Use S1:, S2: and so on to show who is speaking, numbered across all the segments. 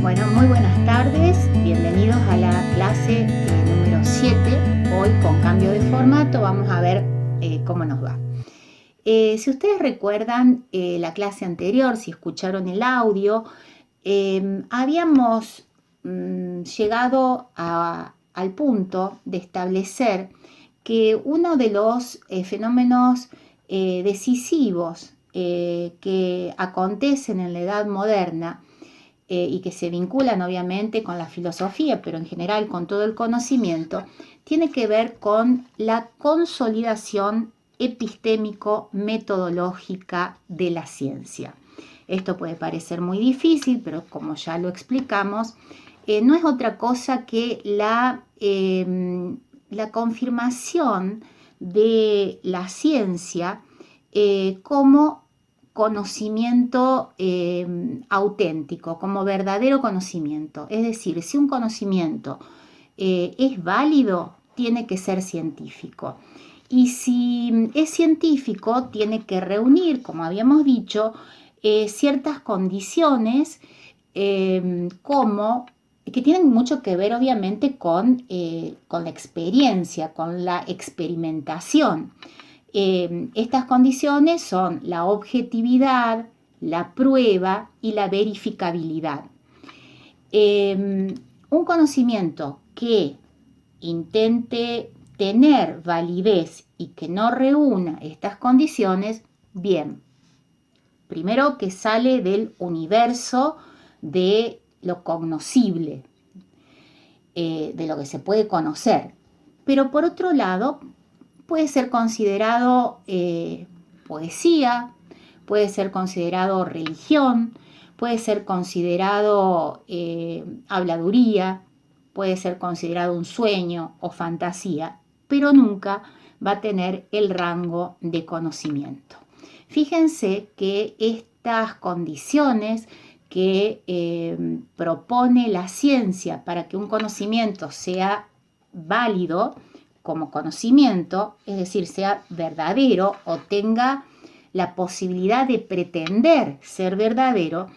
S1: Bueno, muy buenas tardes, bienvenidos a la clase número 7. Hoy con cambio de formato vamos a ver cómo nos va. Si ustedes recuerdan la clase anterior, si escucharon el audio, habíamos llegado al punto de establecer que uno de los fenómenos decisivos que acontecen en la Edad Moderna y que se vinculan obviamente con la filosofía, pero en general con todo el conocimiento, tiene que ver con la consolidación epistémico-metodológica de la ciencia. Esto puede parecer muy difícil, pero como ya lo explicamos, no es otra cosa que la confirmación de la ciencia como conocimiento auténtico, como verdadero conocimiento. Es decir, si un conocimiento es válido, tiene que ser científico. Y si es científico, tiene que reunir, como habíamos dicho, ciertas condiciones como que tienen mucho que ver obviamente con la experiencia, con la experimentación. Estas condiciones son la objetividad, la prueba y la verificabilidad. Un conocimiento que intente tener validez y que no reúna estas condiciones, bien, primero que sale del universo de lo cognoscible, de lo que se puede conocer. Pero por otro lado, puede ser considerado poesía, puede ser considerado religión, puede ser considerado habladuría, puede ser considerado un sueño o fantasía, pero nunca va a tener el rango de conocimiento. Fíjense que estas condiciones que propone la ciencia para que un conocimiento sea válido como conocimiento, es decir, sea verdadero o tenga la posibilidad de pretender ser verdadero,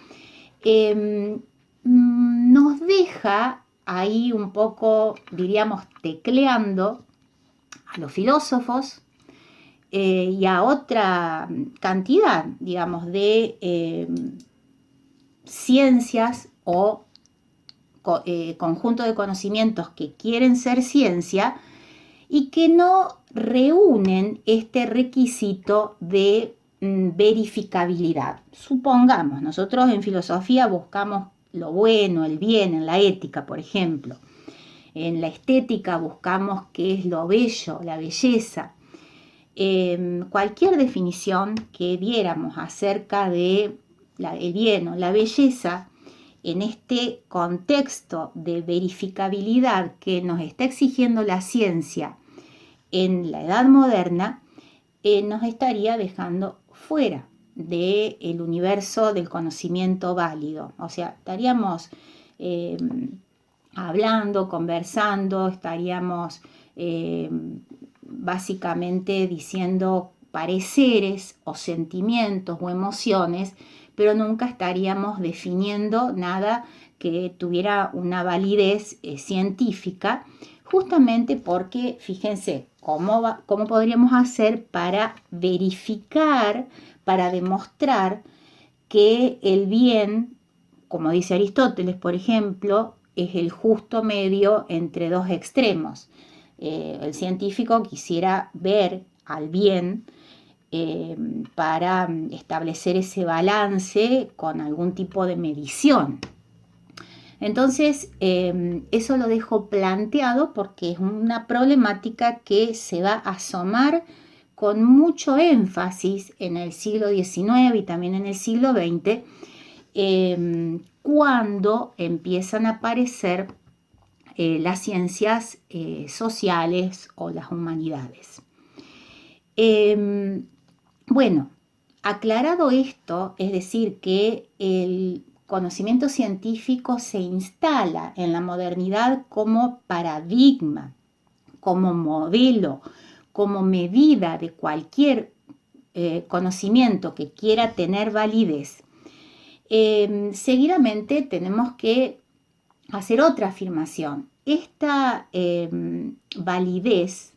S1: nos deja ahí un poco, diríamos, tecleando a los filósofos y a otra cantidad, digamos, de ciencias o conjunto de conocimientos que quieren ser ciencia y que no reúnen este requisito de verificabilidad. Supongamos, nosotros en filosofía buscamos lo bueno, el bien, en la ética, por ejemplo. En la estética buscamos qué es lo bello, la belleza. Cualquier definición que diéramos acerca de el bien o la belleza, en este contexto de verificabilidad que nos está exigiendo la ciencia en la edad moderna, nos estaría dejando fuera del universo del conocimiento válido. O sea, estaríamos hablando, conversando, estaríamos básicamente diciendo pareceres o sentimientos o emociones, pero nunca estaríamos definiendo nada que tuviera una validez científica, justamente porque, fíjense, ¿cómo podríamos hacer para verificar, para demostrar que el bien, como dice Aristóteles, por ejemplo, es el justo medio entre dos extremos? El científico quisiera ver al bien para establecer ese balance con algún tipo de medición. Entonces, eso lo dejo planteado porque es una problemática que se va a asomar con mucho énfasis en el siglo XIX y también en el siglo XX, cuando empiezan a aparecer las ciencias sociales o las humanidades. Bueno, aclarado esto, es decir, que el conocimiento científico se instala en la modernidad como paradigma, como modelo, como medida de cualquier conocimiento que quiera tener validez. seguidamente tenemos que hacer otra afirmación. Esta validez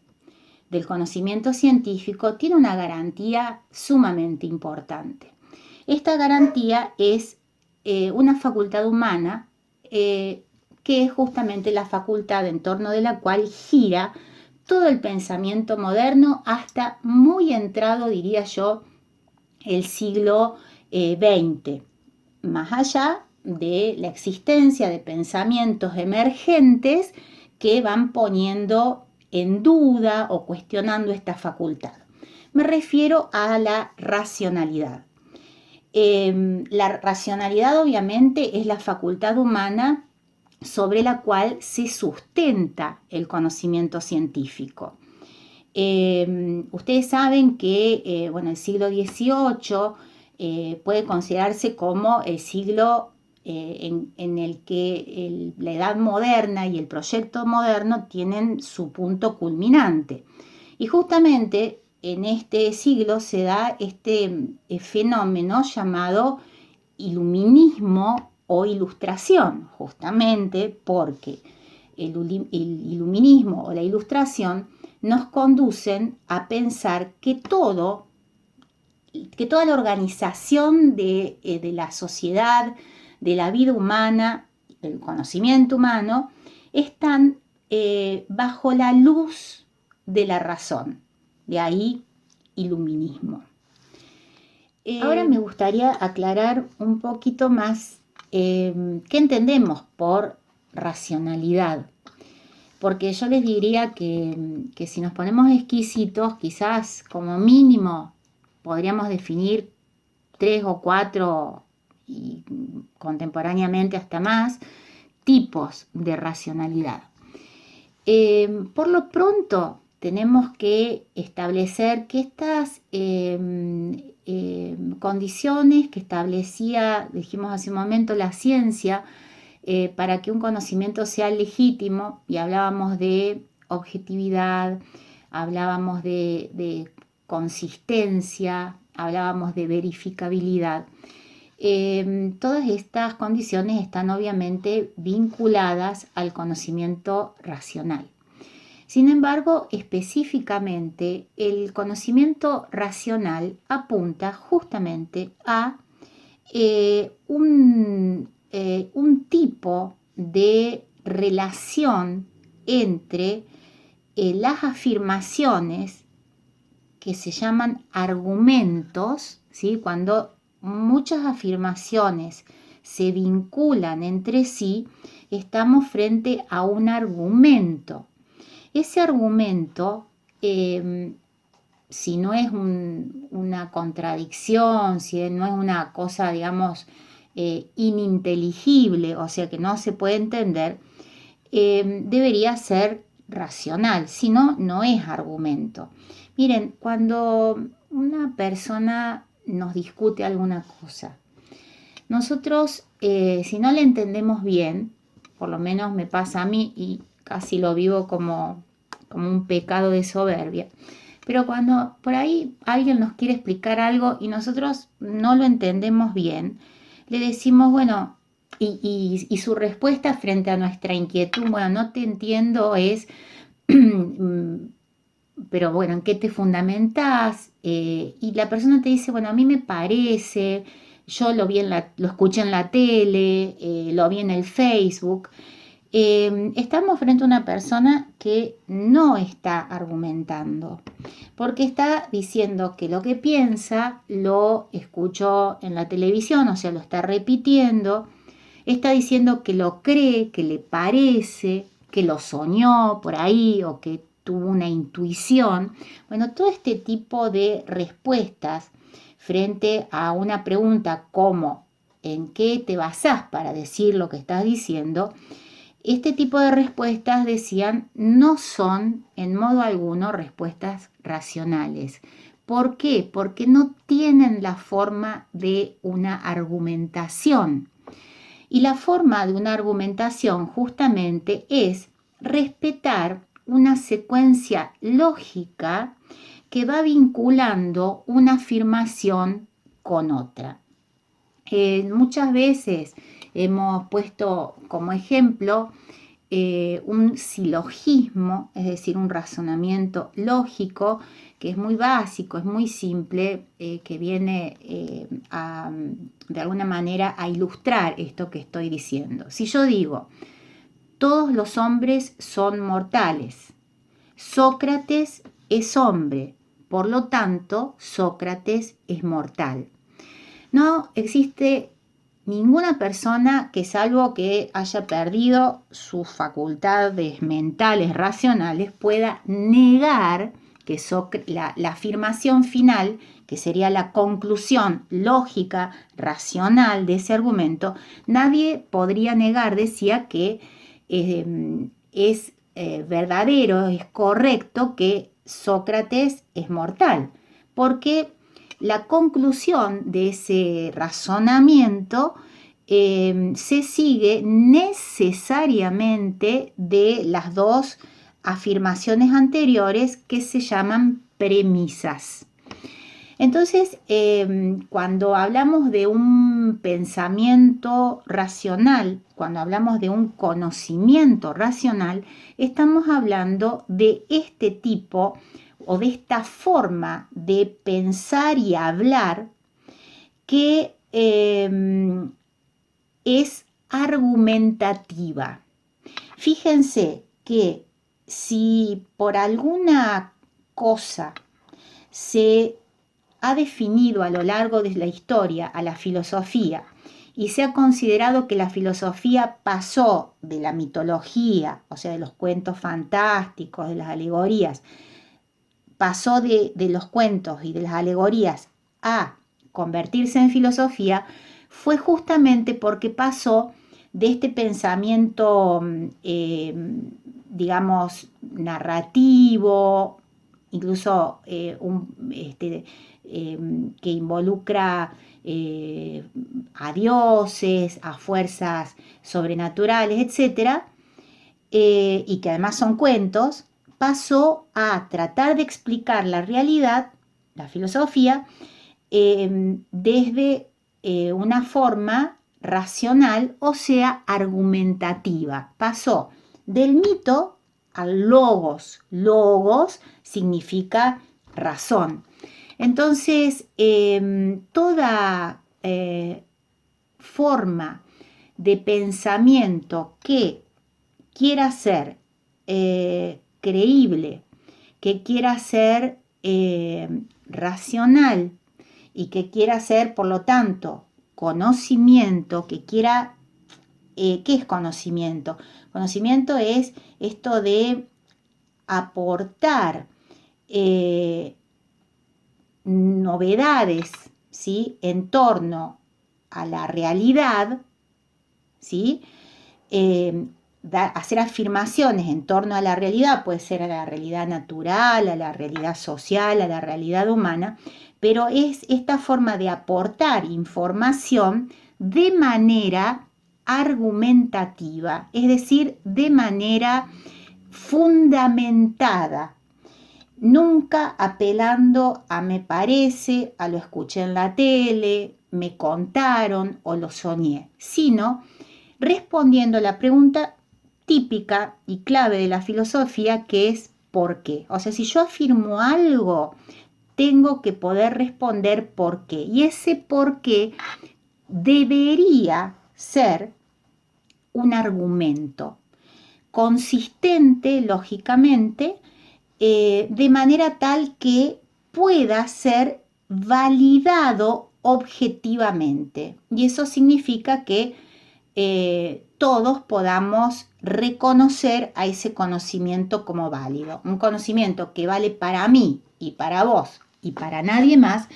S1: del conocimiento científico tiene una garantía sumamente importante. Esta garantía es una facultad humana que es justamente la facultad en torno de la cual gira todo el pensamiento moderno hasta muy entrado, diría yo, el siglo XX, más allá de la existencia de pensamientos emergentes que van poniendo en duda o cuestionando esta facultad. Me refiero a la racionalidad. La racionalidad obviamente es la facultad humana sobre la cual se sustenta el conocimiento científico. Ustedes saben que el siglo XVIII puede considerarse como el siglo en el que la edad moderna y el proyecto moderno tienen su punto culminante. Y justamente en este siglo se da este fenómeno llamado iluminismo o ilustración, justamente porque el iluminismo o la ilustración nos conducen a pensar que toda la organización de la sociedad, de la vida humana, del conocimiento humano, están bajo la luz de la razón. De ahí, iluminismo. Ahora me gustaría aclarar un poquito más qué entendemos por racionalidad. Porque yo les diría que si nos ponemos exquisitos, quizás como mínimo podríamos definir 3 o 4 y contemporáneamente hasta más tipos de racionalidad. Por lo pronto tenemos que establecer que estas condiciones que establecía, dijimos hace un momento, la ciencia, para que un conocimiento sea legítimo, y hablábamos de objetividad, hablábamos de consistencia, hablábamos de verificabilidad. Todas estas condiciones están obviamente vinculadas al conocimiento racional. Sin embargo, específicamente, el conocimiento racional apunta justamente a un tipo de relación entre las afirmaciones que se llaman argumentos, ¿sí? Cuando muchas afirmaciones se vinculan entre sí, estamos frente a un argumento. Ese argumento, si no es una contradicción, si no es una cosa, digamos, ininteligible, o sea que no se puede entender, debería ser racional, si no, no es argumento. Miren, cuando una persona nos discute alguna cosa, nosotros, si no le entendemos bien, por lo menos me pasa a mí y casi lo vivo como un pecado de soberbia, pero cuando por ahí alguien nos quiere explicar algo y nosotros no lo entendemos bien, le decimos, bueno, y su respuesta frente a nuestra inquietud, bueno, no te entiendo, es, pero bueno, ¿en qué te fundamentás? Y la persona te dice, bueno, a mí me parece, yo lo escuché en la tele, lo vi en el Facebook. Estamos frente a una persona que no está argumentando, porque está diciendo que lo que piensa lo escuchó en la televisión, o sea, lo está repitiendo, está diciendo que lo cree, que le parece, que lo soñó por ahí o que tuvo una intuición. Bueno, todo este tipo de respuestas frente a una pregunta como ¿en qué te basás para decir lo que estás diciendo? Este tipo de respuestas, decían, no son en modo alguno respuestas racionales. ¿Por qué? Porque no tienen la forma de una argumentación. Y la forma de una argumentación justamente es respetar una secuencia lógica que va vinculando una afirmación con otra. Muchas veces hemos puesto como ejemplo un silogismo, es decir, un razonamiento lógico que es muy básico, es muy simple, que viene de alguna manera a ilustrar esto que estoy diciendo. Si yo digo, todos los hombres son mortales, Sócrates es hombre, por lo tanto, Sócrates es mortal. No existe ninguna persona que, salvo que haya perdido sus facultades mentales racionales, pueda negar que la afirmación final, que sería la conclusión lógica, racional de ese argumento, nadie podría negar, decía, que es verdadero, es correcto que Sócrates es mortal, porque la conclusión de ese razonamiento se sigue necesariamente de las dos afirmaciones anteriores que se llaman premisas. Entonces, cuando hablamos de un pensamiento racional, cuando hablamos de un conocimiento racional, estamos hablando de este tipo o de esta forma de pensar y hablar que es argumentativa. Fíjense que si por alguna cosa se ha definido a lo largo de la historia a la filosofía y se ha considerado que la filosofía pasó de la mitología, o sea, de los cuentos fantásticos, de las alegorías, pasó de los cuentos y de las alegorías a convertirse en filosofía, fue justamente porque pasó de este pensamiento, digamos, narrativo, incluso que involucra a dioses, a fuerzas sobrenaturales, etc., y que además son cuentos, pasó a tratar de explicar la realidad, la filosofía, desde una forma racional, o sea, argumentativa. Pasó del mito al logos. Logos significa razón. Entonces, toda forma de pensamiento que quiera ser creíble, que quiera ser racional y que quiera ser, por lo tanto, conocimiento, que quiera... ¿qué es conocimiento? Conocimiento es esto de aportar novedades, ¿sí?, en torno a la realidad, ¿sí? Hacer afirmaciones en torno a la realidad, puede ser a la realidad natural, a la realidad social, a la realidad humana, pero es esta forma de aportar información de manera argumentativa, es decir, de manera fundamentada, nunca apelando a me parece, a lo escuché en la tele, me contaron o lo soñé, sino respondiendo a la pregunta típica y clave de la filosofía, que es ¿por qué? O sea, si yo afirmo algo, tengo que poder responder por qué. Y ese por qué debería ser un argumento consistente, lógicamente, de manera tal que pueda ser validado objetivamente. Y eso significa que todos podamos reconocer a ese conocimiento como válido. Un conocimiento que vale para mí y para vos y para nadie más,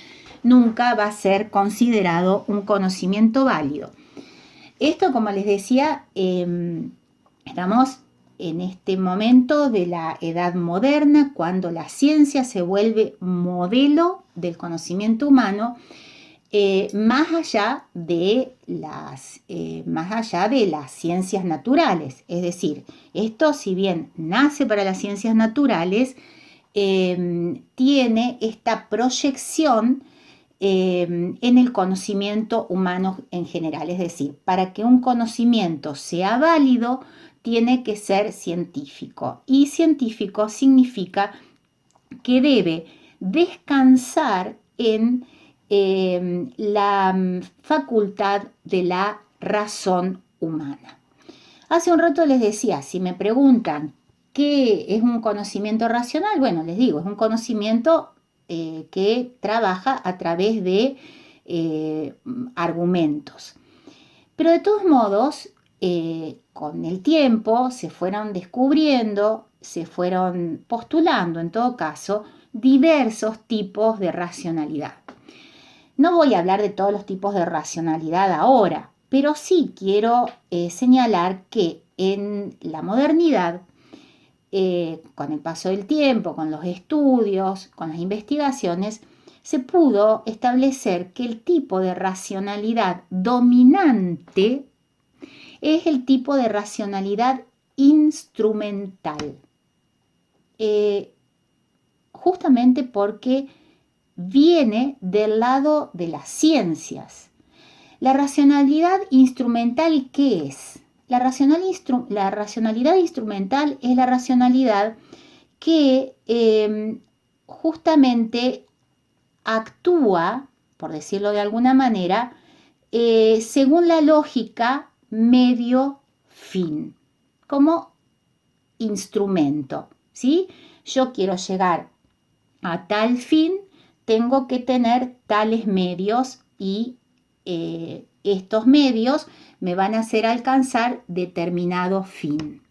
S1: nunca va a ser considerado un conocimiento válido. Esto, como les decía, estamos en este momento de la edad moderna, cuando la ciencia se vuelve modelo del conocimiento humano, más allá de las ciencias naturales. Es decir, esto, si bien nace para las ciencias naturales, tiene esta proyección en el conocimiento humano en general. Es decir, para que un conocimiento sea válido, tiene que ser científico. Y científico significa que debe descansar en la facultad de la razón humana. Hace un rato les decía, si me preguntan qué es un conocimiento racional, bueno, les digo, es un conocimiento que trabaja a través de argumentos. Pero de todos modos, con el tiempo se fueron descubriendo, se fueron postulando en todo caso, diversos tipos de racionalidad. No voy a hablar de todos los tipos de racionalidad ahora, pero sí quiero señalar que en la modernidad, con el paso del tiempo, con los estudios, con las investigaciones, se pudo establecer que el tipo de racionalidad dominante es el tipo de racionalidad instrumental. Justamente porque viene del lado de las ciencias. La racionalidad instrumental, ¿qué es? La racionalidad instrumental es la racionalidad que justamente actúa, por decirlo de alguna manera, según la lógica medio-fin, como instrumento, ¿sí? Yo quiero llegar a tal fin, tengo que tener tales medios y estos medios me van a hacer alcanzar determinado fin.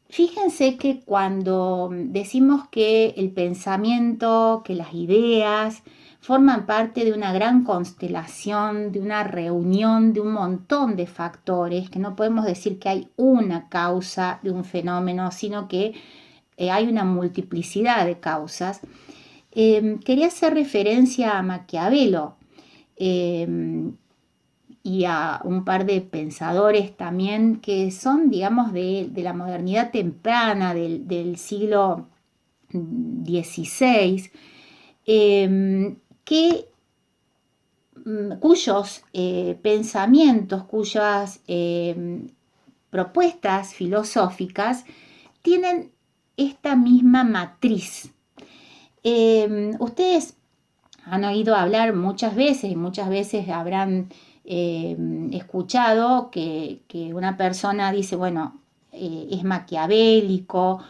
S1: Fíjense que cuando decimos que el pensamiento, que las ideas forman parte de una gran constelación, de una reunión de un montón de factores, que no podemos decir que hay una causa de un fenómeno, sino que hay una multiplicidad de causas. Quería hacer referencia a Maquiavelo y a un par de pensadores también que son, digamos, de la modernidad temprana, del siglo XVI, cuyos pensamientos, cuyas propuestas filosóficas tienen esta misma matriz. Ustedes han oído hablar muchas veces y muchas veces habrán escuchado que una persona dice, bueno, es maquiavélico,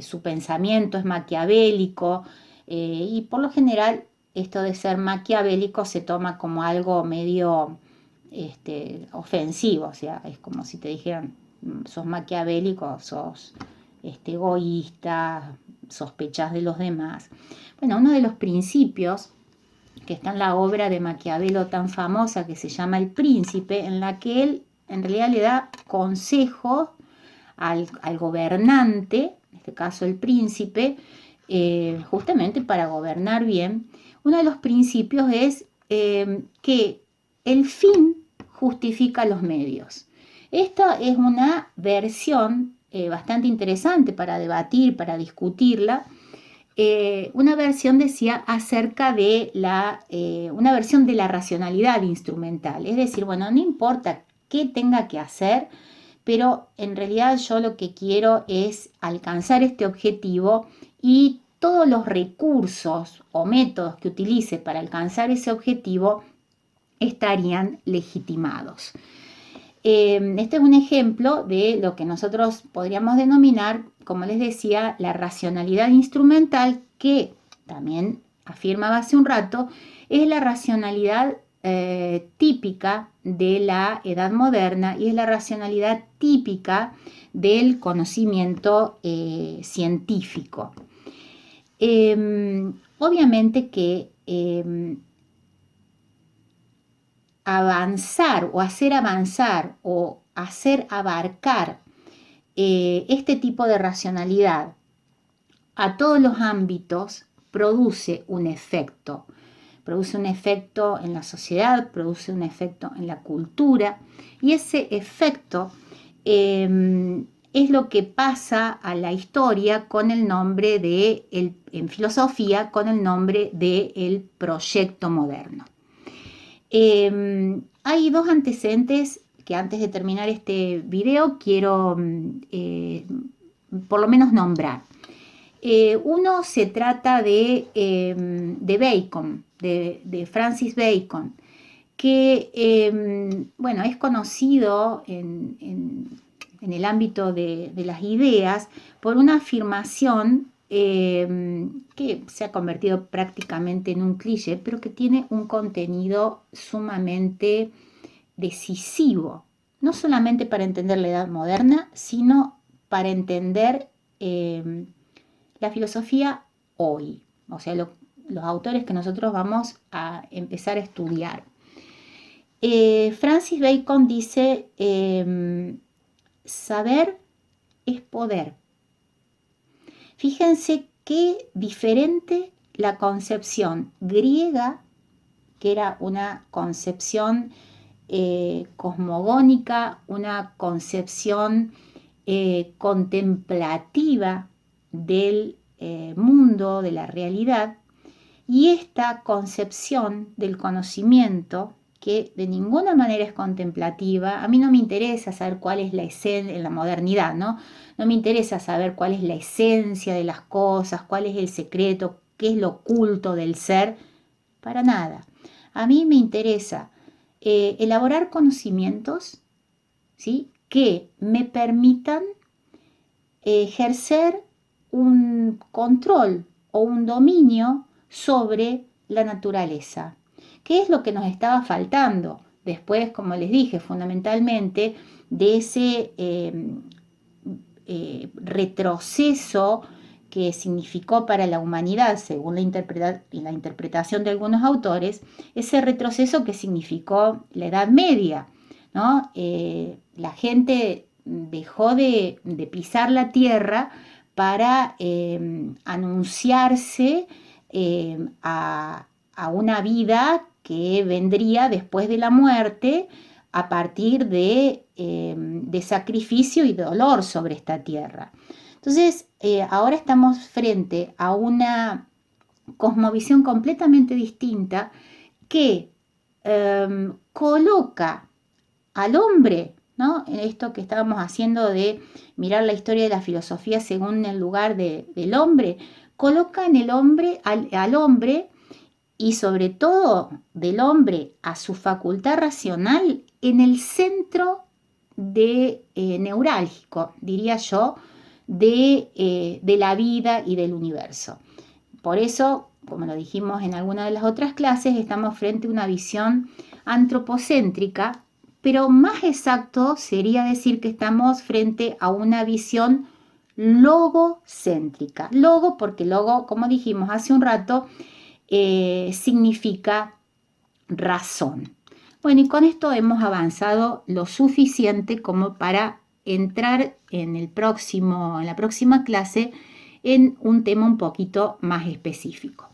S1: su pensamiento es maquiavélico, y por lo general esto de ser maquiavélico se toma como algo medio ofensivo, o sea, es como si te dijeran, sos maquiavélico, sos egoísta, sospechás de los demás. Bueno, uno de los principios que está en la obra de Maquiavelo tan famosa que se llama El Príncipe, en la que él en realidad le da consejos al gobernante, en este caso el príncipe, justamente para gobernar bien. Uno de los principios es que el fin justifica los medios. Esta es una versión bastante interesante para debatir, para discutirla. Una versión decía acerca de una versión de la racionalidad instrumental, es decir, bueno, no importa qué tenga que hacer, pero en realidad yo lo que quiero es alcanzar este objetivo y todos los recursos o métodos que utilice para alcanzar ese objetivo estarían legitimados. Este es un ejemplo de lo que nosotros podríamos denominar, como les decía, la racionalidad instrumental, que también afirmaba hace un rato, es la racionalidad típica de la edad moderna y es la racionalidad típica del conocimiento científico. Obviamente que avanzar o hacer avanzar o hacer abarcar este tipo de racionalidad a todos los ámbitos produce un efecto. Produce un efecto en la sociedad, produce un efecto en la cultura y ese efecto es lo que pasa a la historia con el nombre en filosofía, con el nombre de el proyecto moderno. Hay dos antecedentes que antes de terminar este video quiero por lo menos nombrar. Uno se trata de Bacon, de Francis Bacon, que bueno, es conocido en el ámbito de las ideas por una afirmación que se ha convertido prácticamente en un cliché, pero que tiene un contenido sumamente decisivo, no solamente para entender la edad moderna, sino para entender la filosofía hoy, o sea, los autores que nosotros vamos a empezar a estudiar. Francis Bacon dice, saber es poder. Fíjense qué diferente la concepción griega, que era una concepción cosmogónica, una concepción contemplativa del mundo, de la realidad, y esta concepción del conocimiento, que de ninguna manera es contemplativa. A mí no me interesa saber cuál es la esencia en la modernidad, ¿no? No me interesa saber cuál es la esencia de las cosas, cuál es el secreto, qué es lo oculto del ser, para nada. A mí me interesa elaborar conocimientos, ¿sí?, que me permitan ejercer un control o un dominio sobre la naturaleza. ¿Qué es lo que nos estaba faltando? Después, como les dije, fundamentalmente de ese retroceso que significó para la humanidad, según la interpretación de algunos autores, ese retroceso que significó la Edad Media, ¿no? La gente dejó de pisar la tierra para anunciarse a una vida que vendría después de la muerte a partir de sacrificio y dolor sobre esta tierra. Entonces, ahora estamos frente a una cosmovisión completamente distinta que coloca al hombre, ¿no?, en esto que estábamos haciendo de mirar la historia de la filosofía según el lugar del hombre, coloca en el hombre, al hombre, y sobre todo del hombre a su facultad racional, en el centro neurálgico, diría yo, de la vida y del universo. Por eso, como lo dijimos en alguna de las otras clases, estamos frente a una visión antropocéntrica, pero más exacto sería decir que estamos frente a una visión logocéntrica. Logo, porque logo, como dijimos hace un rato, significa razón. Bueno, y con esto hemos avanzado lo suficiente como para entrar en la próxima clase en un tema un poquito más específico.